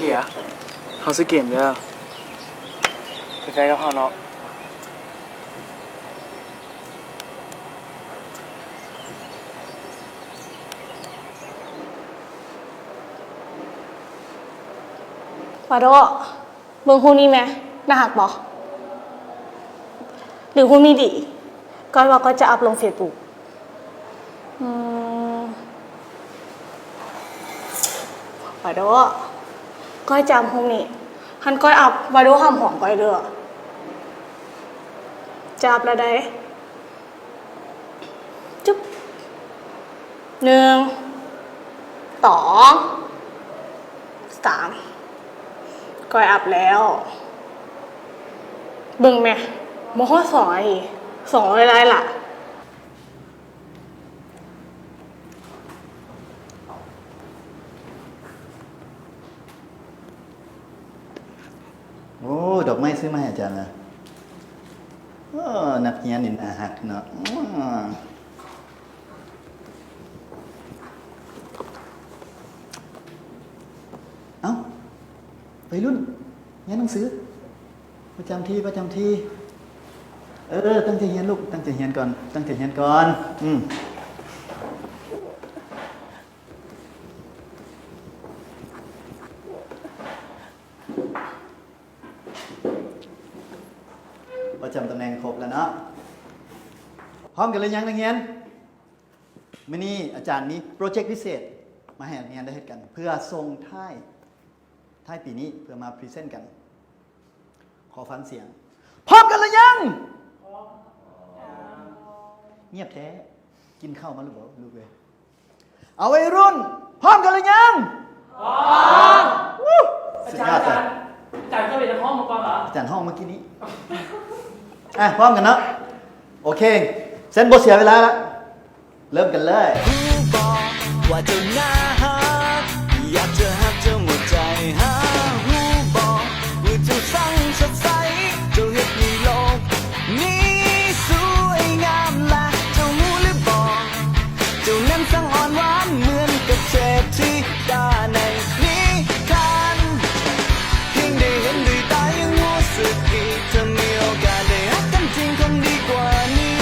เดี๋ยวเขาซื้อเกมเด้อไปแฟกับเขาเนาะฟาโดเบิ่งคู่นี้ไหมน่าหักบอกหรือคู่นี้ดีก็ว่าก็จะอัพลงเฟซบุ๊กฟาโดก้อยจำพวกนี้ฮันก้อยอัพฟาโดห้ามหอมก้อยเด้อจะอัพแล้วได้จุ๊บ1 2 3ก้อยอัพแล้วเบิ่งแม่โมโห2อะไรล่ะโอ้ดอกไม้ซื้อมาให้อาจารย์นะนักเรียนนี่น่าฮักเนาะเอ้าวัยรุ่นเรียนหนังสือประจำที่ตั้งใจเรียนลูกตั้งใจเรียนก่อนประจำตำแหน่งครบแล้วเนาะพร้อมกันเลยยังนักเรียนมื้อนี้อาจารย์มีโปรเจกต์พิเศษมาให้นักเรียนได้เฮ็ดกันเพื่อส่งท้ายปีนี้เพื่อมาพรีเซนต์กันขอฟังเสียงพร้อมกันเลยยังเงียบแท้กินข้าวมาหรือเปล่าลูกเลยเอาวัยรุ่นพร้อมกันเลยยังพร้อมสุดยอดเลยอาจารย์ก็ไปในห้องมาก่อนเหรออาจารย์ห้องเมื่อกี้นี้พร้อมกันเนาะโอเคเส้นบทเสียเวลาแล้วเริ่มกันเลยว่าเจ้าหน้าฮักอยากจะฮักเจ้าหมดใจฮักหูบอกว่าเจ้าสั่งสดใสเจ้าเฮ็ดให้โลกนี้สวยงามละเจ้าหูหรือบอกเจ้านั้นสั่งอ่อนหวานเหมือนกับเศรษฐีดาในนิทานเพียงได้เห็นด้วยตายังรู้สึกดีถ้ามีโอกาสได้ฮักกันจริงคงดีกว่านี้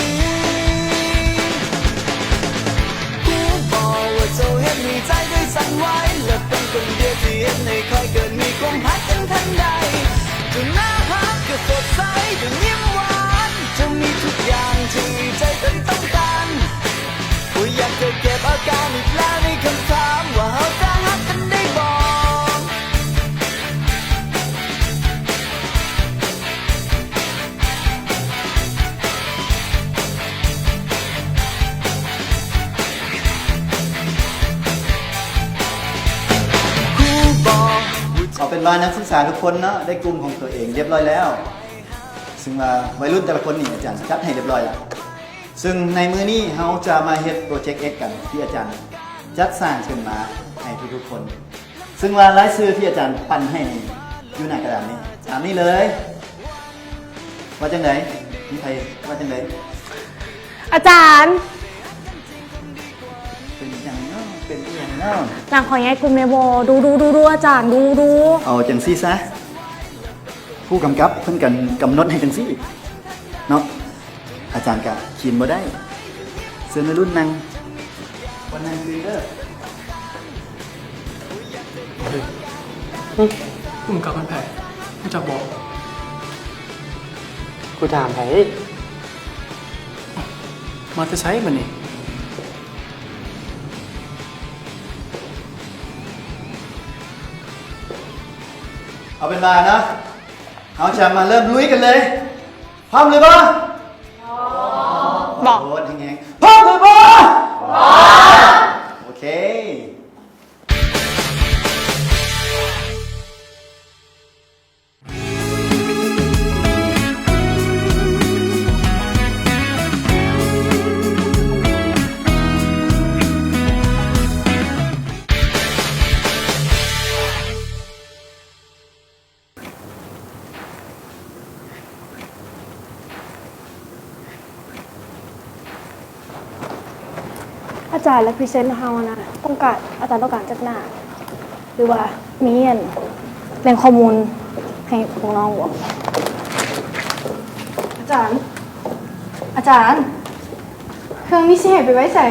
หูบอกว่าเจ้าเฮ็ดให้ใจได้สั่นไหวและเป็นคนเดียวที่เห็นให้คอยเกิดมีความฮักกันทันใดเจ้าหน้าฮักก็สดใสเจ้ายิ้มหวานเจ้ามีทุกอย่างที่ใจเคยต้องการว่าอยากจะเก็บอาการอีกแล้วในคำถามว่าเราจะฮักกันได้บ่เอาเป็นว่านักศึกษาทุกคนเนาะได้กลุ่มของตัวเองเรียบร้อยแล้วซึ่งว่าวัยรุ่นแต่ละคนนี่อาจารย์จัดให้เรียบร้อยแล้วซึ่งในมื้อนี้เราจะมาเฮ็ดโปรเจกต์ X กันที่อาจารย์จัดสร้างขึ้นมาให้ทุกๆคนซึ่งว่ารายชื่อที่อาจารย์ปั้นให้นี่อยู่ในกระดาษนี้ตามนี้เลยว่าจังได๋มีใครว่าจังได๋อาจารย์เป็นอย่างเนาะเป็นอย่างเนาะหลังขอย้ายกลุ่มเมโบดูอาจารย์ดูเอาจังซี่ซะผู้กำกับเพิ่นกันกำหนดให้จังซี่เนาะอาจารย์ก็ขีนบ่ได้เสื้อในรุ่นนั่งวันนั่งคือเด้อผมกลับมันแผลกูจะบอกกูถามไผมาจะใช้มันนี่เอาเป็นมานะเอาจะมาเริ่มลุยกันเลยพร้อมเลยป่ะบอกโอ้ยแหงพร้อมเลยป่ะโอเค อาจารย์และพรีเซนต์เฮานะต้องการอาจารย์ต้องการจัดหน้าหรือว่ามีเงิน แหล่งข้อมูลให้พวกน้องบอกอาจารย์ เครื่องนี้สิให้ไปไว้ใส่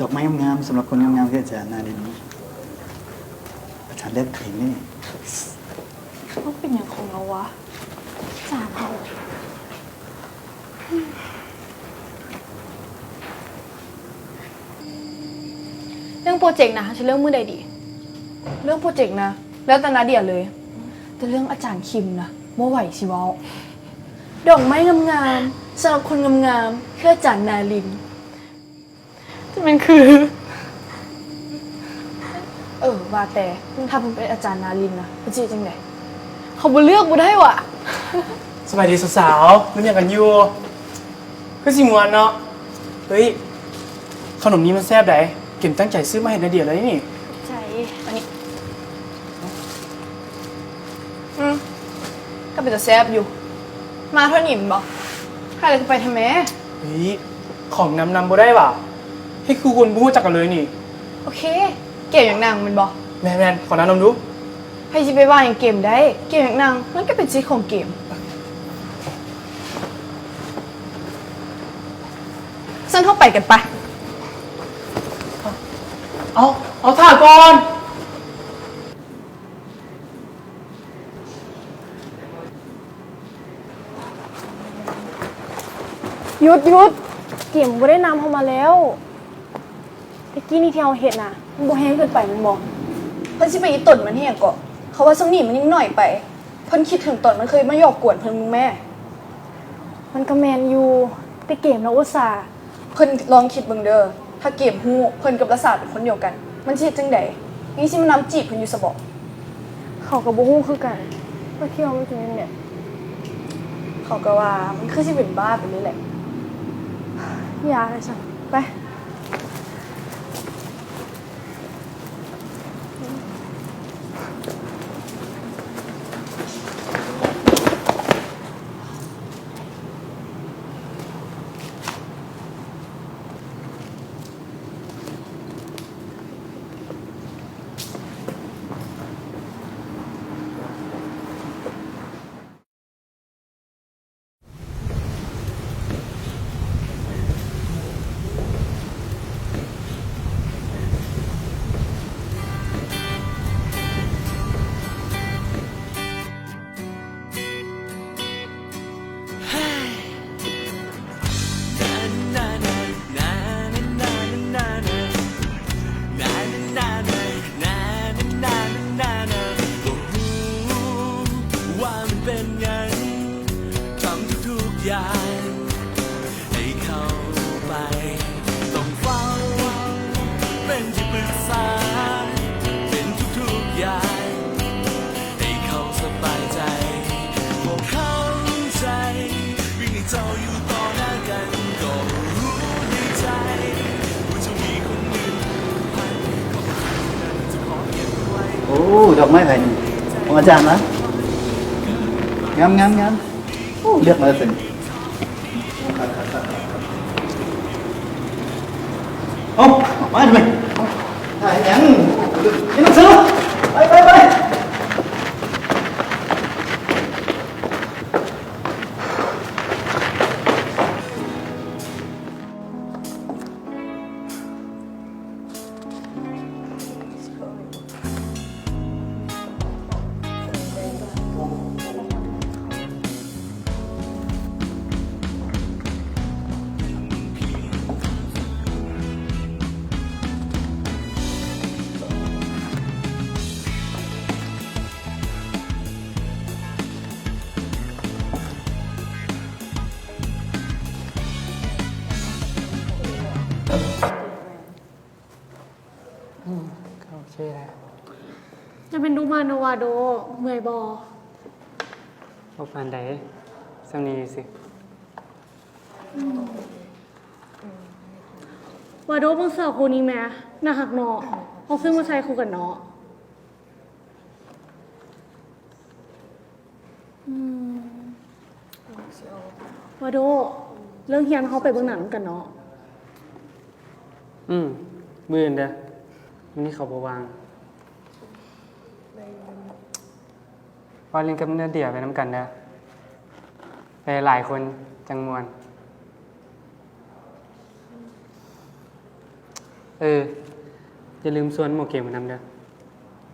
ดอกไม้งามๆสำหรับคนงามๆคืออาจารย์นาดินอาจารย์เลือกเองนี่ เขาเป็นอย่างของเราวะอาจารย์เขาเรื่องโปรเจกต์นะฉันเรื่องมือใดดี เรื่องโปรเจกต์นะ แล้วแต่นาเดียเลย แต่เรื่องอาจารย์คิมนะโมไหวสิเว้าดอกไม้งามๆสำหรับคนงามๆคืออาจารย์นาลิน มันคือ ว่าแต่ถ้าผมเป็นอาจารย์นาลินนะเป็นจีจังไงเขาบ่เลือกบ่ได้ว่ะ สบายดีสาวๆมันอยากกันอยู่ก็สิมวนเนาะเฮ้ยขนมนี้มันแซ่บไดเก็บตั้งใจซื้อมาให้นาเดียเลยนี่ ใจอันนี้ ก็เป็นแต่แซบอยู่ มาเท่านี้มันบอกใครเลยจะไปทำไม เฮ้ยของนำบ่ได้ว่ะให้คือคนบู๊จักกันเลยนี่ โอเค เกมอย่างนางมันบอก แมนขอแนะนำดู ให้จิไปว่าอย่างเกมได้ เกมอย่างนางมันก็เป็นชีวิตของเกมฉันเข้าไปกันไป เอาถ่าก่อน หยุดเกี่ยมบ่ได้นำเข้ามาแล้วตะกี้นี่ที่เราเห็นน่ะมันบ่แห้งเกินไปมันบอก เพิ่นสิไปอีตนมันเฮียก็เขาว่าซังนี่มันยังหน่อยไป เพิ่นคิดถึงตอนมันเคยมาหยอกกวนเพิ่นมึงแม่ มันก็แมนอยู่แต่เกมเราอุตส่าห์ เพิ่นลองคิดเบิ่งเด้อถ้าเกมฮู้เพิ่นกับรัศาเป็นคนเดียวกัน มันสิเฮ็ดจังได๋นี่สิมันนำจีบเพิ่นอยู่ซะบ่ เขากับบ่ฮู้คือกันว่าเที่ยวมันเป็นเนี่ย เขาก็ว่ามันคือสิเป็นบ้าไปเลยแหละ อย่าเลยจ้ะไป โอ้ดอกไม้ไผ่นี่ของอาจารย์นะงามโอ้เลือกมาเลยสิโอ้มาทำไมถ่ายยังนี่มันซื้อไปโอเคแล้ว จะเป็นดูมาโนวาโดเมื่อยบอ บ่ปานใดสำนีสิ วาโดเบิ่งเสื้อคู่นี้แม่น่าหักเนาะเอาซื้อมาใส่คู่กันเนาะวาโดเรื่องเฮียนเขาไปเบิ่งหนังกันเนาะ มื้ออื่นเด้อมื้อนี้เขาบ่วาง ว่าเล่นกับเนื้อเดี่ยวไปน้ำกันเด้อไปหลายคนจังมวนอย่าลืมส่วนหมวกเกมมานำเด้อ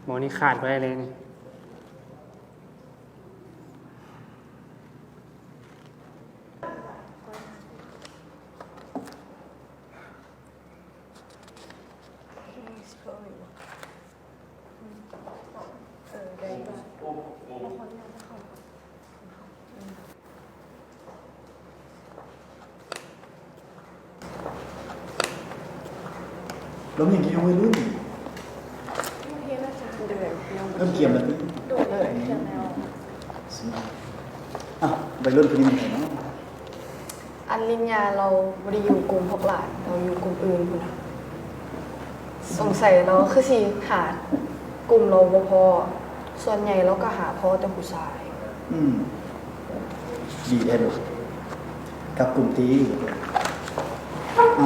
หมอนี่ขาดไว้เลยนี่ล้มอย่างกี่วัยรุ่นเริ่มเกี่ยมแล้วอ่ะวัยรุ่นคนนี้มันไหนเนาะ อันลินยาเราไม่ได้อยู่กลุ่มพวกหลานเราอยู่กลุ่มอื่นพุ่นนะสงสัยเราคือสิขาดกลุ่มเราบ่พอส่วนใหญ่เราก็หาพอแต่ผู้ชาย ดีแท้ดูกับกลุ่มตี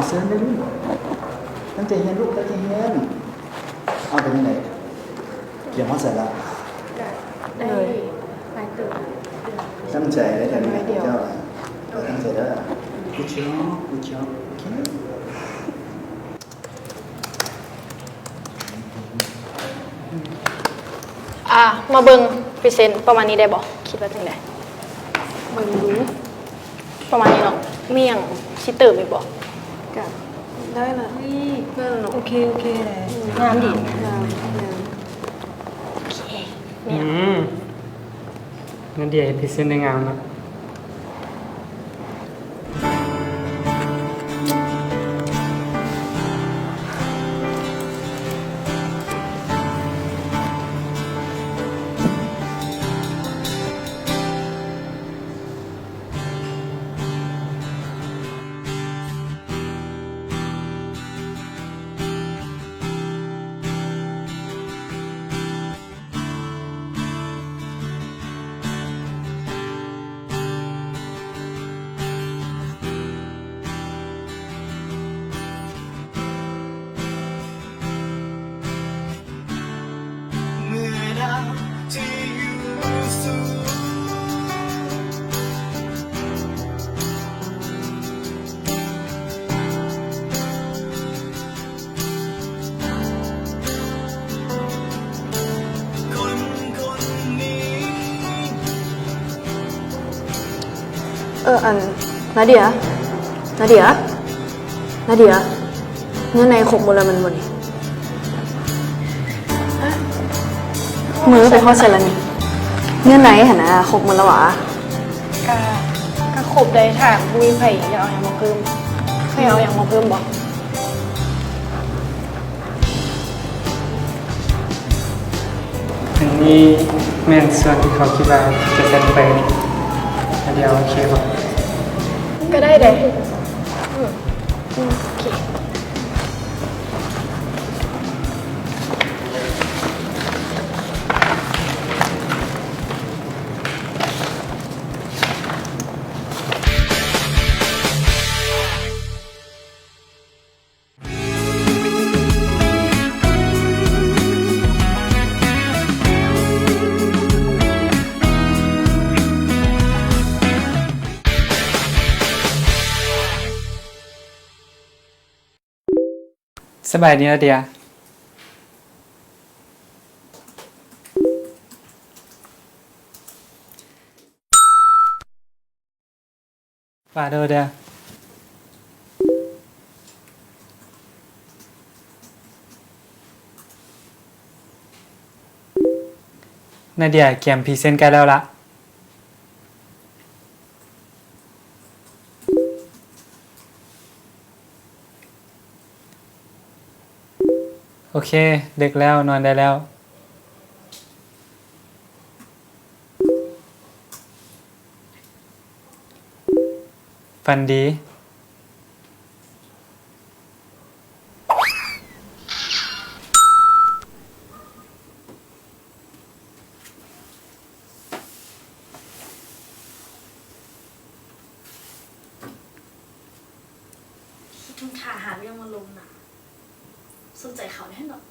เสื้อได้ลูกตั้งใจเฮียนลูกตั้งใจเฮียนเอาไปที่ไหนเกี่ยวมาใส่ละ ได้หลายตื่น ตั้งใจได้แต่ไม่เจ้าตั้งใจได้กูชอบโอเค มาเบิ่งพรีเซนต์ประมาณนี้ได้บ่คิดว่าจังได๋มึงรู้ประมาณนี้เนาะมีหยังสิเติมอีกบ่ กับได้ละได้ละเนาะโอเคเลย งามดี งาม เนื้อเดี่ยวเฮ็ดพิเศษในงามเนาะ อันนาเดียเนื้อในขบหมดแล้วมันบ่นี่มือไปทอดเสร็จแล้วนี่เนื้อในหั่นน่ะขบหมดแล้วหวะ ก็ครบได้ถามมีไผอยากเอาหยังมาเพิ่มใครเอาหยังมาเพิ่มบ่ อันนี้แม่นส่วนที่เขาคิดว่าจะเป็นไปอันเดียวโอเคป่ะ ก็ได้เด้โอเค สบายดีนะเดียป่าเด้อเดียนาเดียเขียนพรีเซนต์กันแล้วละโอเคดึกแล้วนอนได้แล้วฝันดี คุณขาหาเรื่องมาลงนะสนใจเขาแน่นอน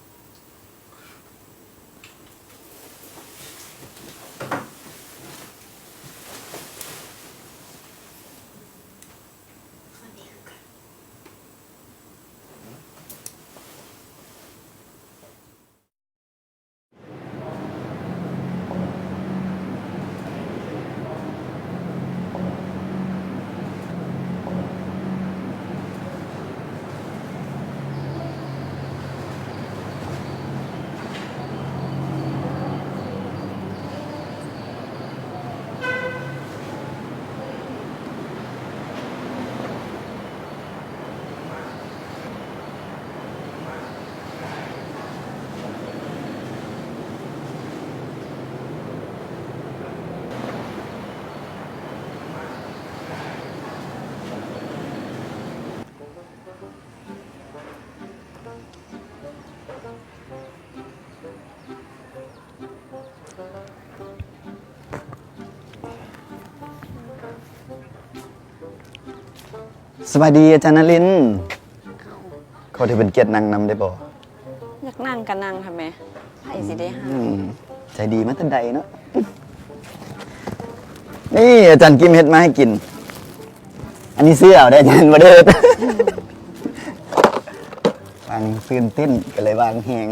สวัสดีอาจารย์นลินทร์เขาถือเป็นเกียรตินั่งนำได้บ่ อยากนั่งกันนั่งทำไมไผ่สิได้หา ใจดีมาตั้งใดเนาะ นี่อาจารย์กิมเฮ็ดมาให้กิน อันนี้ซื้อเอาได้อาจารย์บ่ได้ วางตื่นเต้นก็เลยวางแหง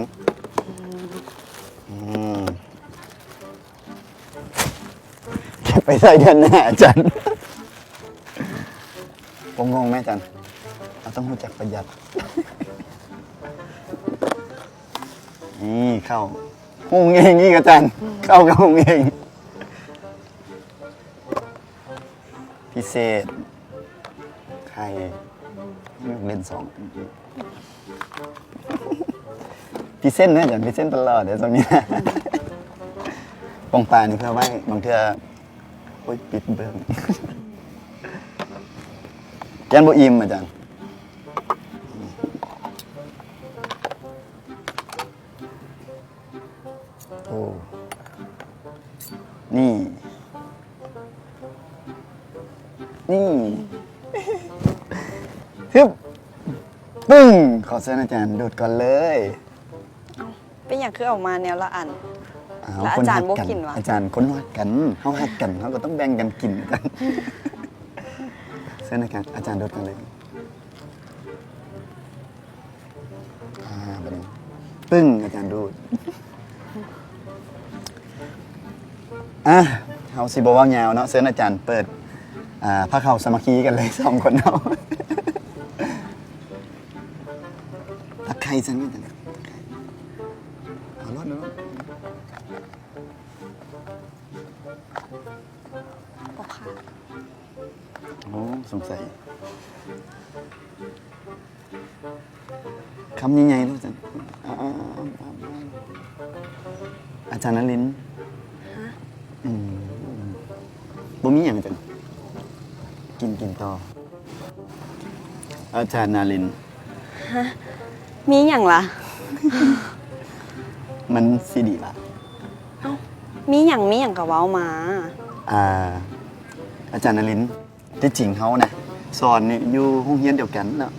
ไปใส่เดือนหน้าอาจารย์ผมงงไหมอาจารย์เราต้องรู้จักประหยัด นี่เข้าหุงเองนี่อาจารย์ เข้ากับหุงเอง พิเศษไข่เล่นสองพิเศษนะอาจารย์พิเศษตลอดเดี๋ยวตรงนี้ ปองปลานี่เพื่อไว้บางเทื่อโอ้ยปิดเบิ้ง ยันโบอิมอาจารย์โอ้นี่ นี่ฮึบปึ้ง ขอเชิญอาจารย์ดูดก่อนเลย เป็นอย่างคือออกมาแนวละอัน อ้ว แล้วอาจารย์บ่กินวะ อาจารย์คนหักกันเขาหักกันเขาก็ต้องแบ่งกันกินอาจารย์ เชิญนะครับอาจารย์ดูดกันเลยแบบนี้ปึ้งอาจารย์ดูดเฮาสิบ่เว้ายาวเนาะเชิญอาจารย์เปิดพระเข้าสามัคคีกันเลยสองคนเนาะ ตะไคร้ฉันไม่ตะไคร้เอารอดนะ บอกค่ะ โอ้สงสัยคำยังไงลูกอาจารย์อาจารย์นลินทร์บ่มีอย่างอาจารย์กินต่ออาจารย์นารินทร์ มีอย่างล่ะ มันสิดีป่ะ มีอย่างกับเว้ามา อาจารย์นลินทร์ที่จริงเขานะสอนนี่อยู่ห้องเรียนเดียวกันเนาะ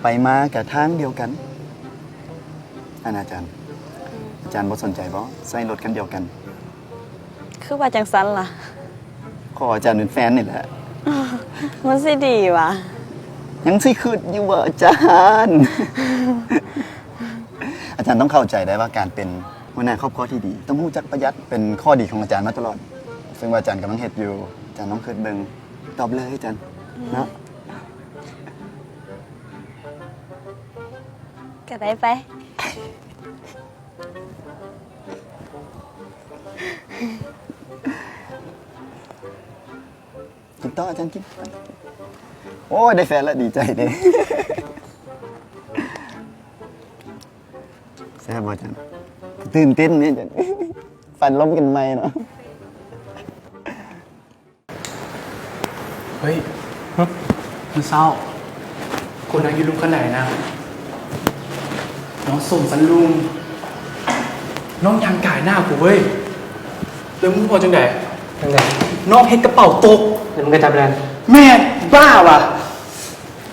ไปมากับทางเดียวกันอาจารย์บ่สนใจบ่ใส่รถกันเดียวกัน คือว่าจังสันล่ะ ขออาจารย์เป็นแฟนนี่แหละ มันสิดีวะ ยังสิคืดอยู่ว่าอาจารย์ อาจารย์ต้องเข้าใจได้ว่าการเป็นหัวหน้าครอบครัวที่ดี ต้องรู้จักประหยัดเป็นข้อดีของอาจารย์มาตลอด ซึ่งว่าอาจารย์กำลังเฮ็ดอยู่อาจารย์ต้องคิดเบิ่งตอบเลยอาจารย์เนาะ ก็ได้ไป กินต่ออาจารย์กินโอ้ยได้แฟนแล้วดีใจเด้ แซ่บบ่อาจารย์ตื่นเต้นเนี่ยอาจารย์ ฟันล้มกันไหมเนาะ เฮ้ยมันเศร้าคนนั้นอยู่ลุงกันไหนนะน้องส่งสันลุงน้องยังก่ายหน้ากูเว้ยแล้วมึงพอจังไหน ตั้งแต่ น้องเฮ็ดกระเป๋าตก แล้วมึงก็ทำอะไร แม่บ้าว่ะ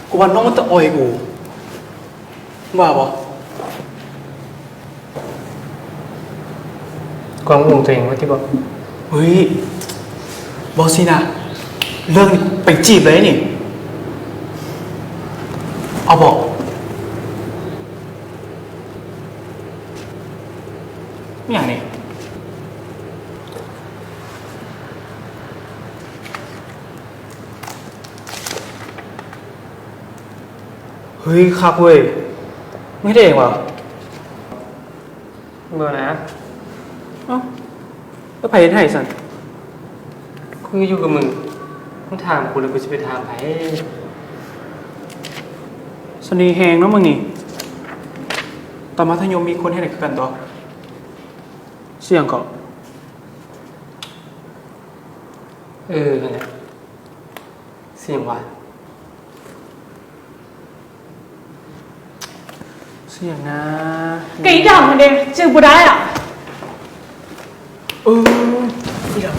กูว่าน้องมันจะอ่อยกูบ้าปะ ความห่วงตัวเองว่าที่บอก เฮ้ยบอกสินะเรื่องนี้ไปจีบเลยนี่เอาบอกไม่อย่างนี้เฮ้ยคักเว้ยไม่ได้เองวะ เมื่อนะ เอ้าแล้วไผ่ไทยสัน กูอยู่กับมึงมึงถามกูเลยกูจะไปถามไผ สนีแหงเนาะมึงนี่ตอนมัธยมมีคนให้ไหนกันต่อเสี่ยงก่อน นั่นแหละเสียงว่ะ เสี่ยงนะ กอีด่ามันเองจือบุได้อ่ะ นี่เหรอ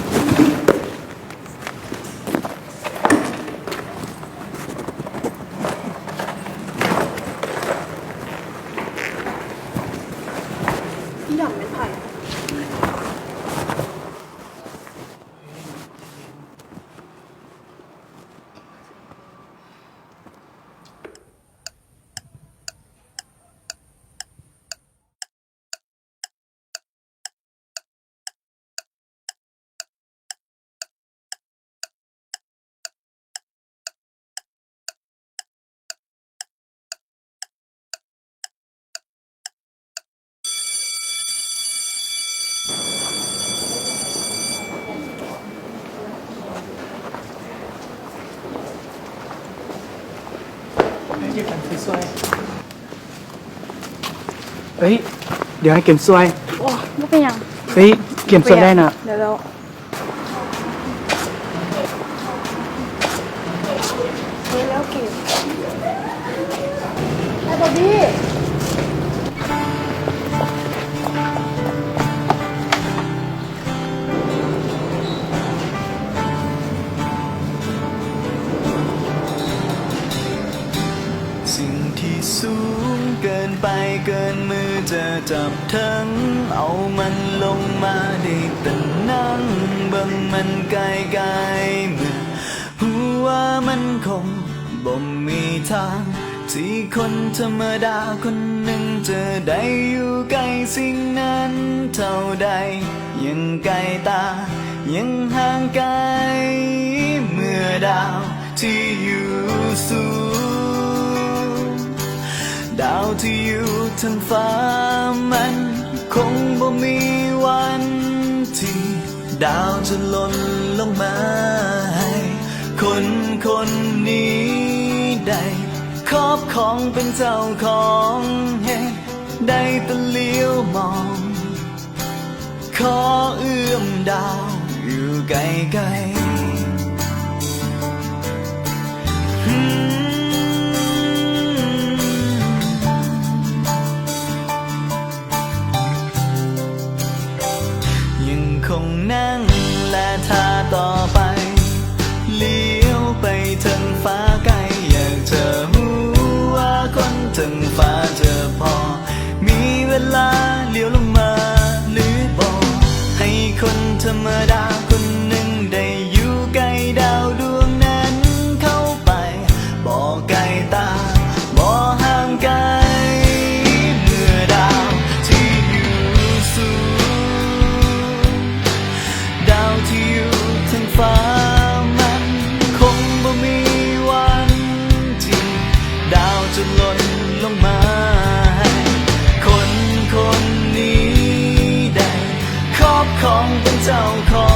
สวยเฮ้ย เดี๋ยวให้เก็มสวย โอ้ไม่เป็นหยัง เฮ้ย เก็มสวยได้นะ เดี๋ยวเรา เฮ้ยแล้วกินไอ้บอบบี้ สิ่งที่สูงเกินไปเกินมือจะจับทั้งเอามันลงมาได้แต่นั่งเบิ่งมันไกลๆเมื่อหัวมันคงบ่มีทางที่คนธรรมดาคนหนึ่งจะได้อยู่ใกล้สิ่งนั้นเท่าใดยังไกลตายังห่างไกลเมื่อดาวที่อยู่สูงดาวที่อยู่ทั้งฟ้ามันคงบ่มีวันที่ดาวจะหล่นลงมาให้คนคนนี้ได้ครอบครองเป็นเจ้าของเหตุได้แต่เลี้ยวมองขอเอื้อมดาวอยู่ไกลๆยังคงนั่งและท่าต่อไปเลี้ยวไปถึงฟ้าไกลอยากจะรู้ว่าคนถึงฟ้าจะพอมีเวลาเลี้ยวลงมาหรือบอกให้คนธรรมดาคนหนึ่งได้อยู่ใกล้ดาวดวงนั้นเข้าไปบอกไกลตาบอกห่างไกลเมื่อดาวที่อยู่สูงดาวที่อยู่ทั้งฟ้ามันคงบ่มีวันที่ดาวจะหล่นลงมาให้คนคนนี้ได้ครอบครองเป็นเจ้าของ